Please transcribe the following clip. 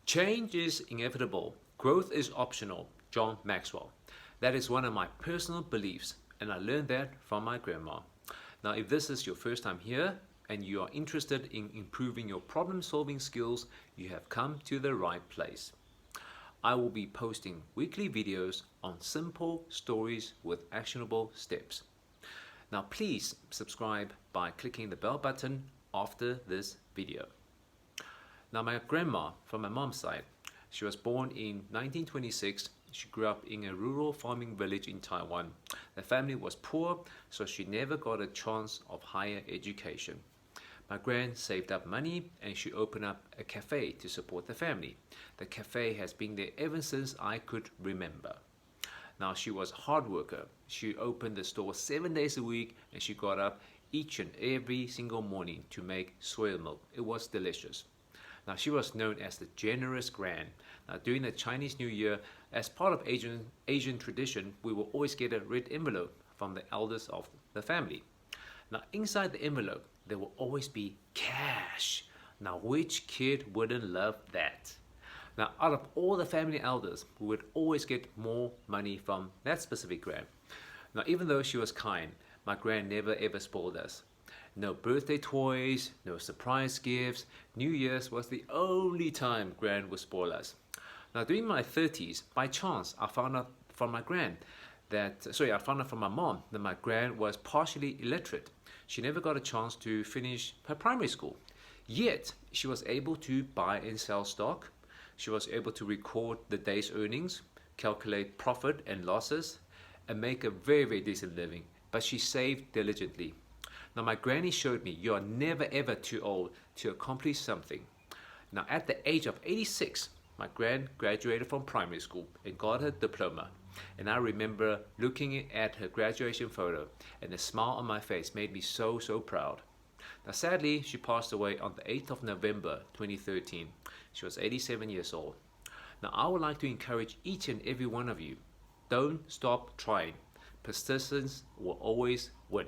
Change is inevitable. Growth is optional. John Maxwell. That is one of my personal beliefs, and I learned that from my grandma. Now, if this is your first time here and you are interested in improving your problem-solving skills, you have come to the right place. I will be posting weekly videos on simple stories with actionable steps. Now, please subscribe by clicking the bell button after this video. Now, my grandma, from my mom's side, she was born in 1926. She grew up in a rural farming village in Taiwan. The family was poor, so she never got a chance of higher education. My gran saved up money and she opened up a cafe to support the family. The cafe has been there ever since I could remember. Now, she was a hard worker. She opened the store 7 days a week and she got up each and every single morning to make soy milk. It was delicious. Now, she was known as the generous gran. Now, during the Chinese New Year, as part of Asian tradition, we will always get a red envelope from the elders of the family. Now, inside the envelope, there will always be cash. Now, which kid wouldn't love that? Now, out of all the family elders, we would always get more money from that specific gran. Now, even though she was kind, my gran never ever spoiled us. No birthday toys, no surprise gifts. New Year's was the only time gran would spoil us. Now, during my 30s, by chance, I found out from my mom that my gran was partially illiterate. She never got a chance to finish her primary school. Yet, she was able to buy and sell stock. She was able to record the day's earnings, calculate profit and losses, and make a very, very decent living. But she saved diligently. Now, my granny showed me you are never ever too old to accomplish something. Now, at the age of 86, my gran graduated from primary school and got her diploma. And I remember looking at her graduation photo, and the smile on my face made me so, so proud. Now, sadly, she passed away on the 8th of November 2013. She was 87 years old. Now, I would like to encourage each and every one of you, don't stop trying. Persistence will always win.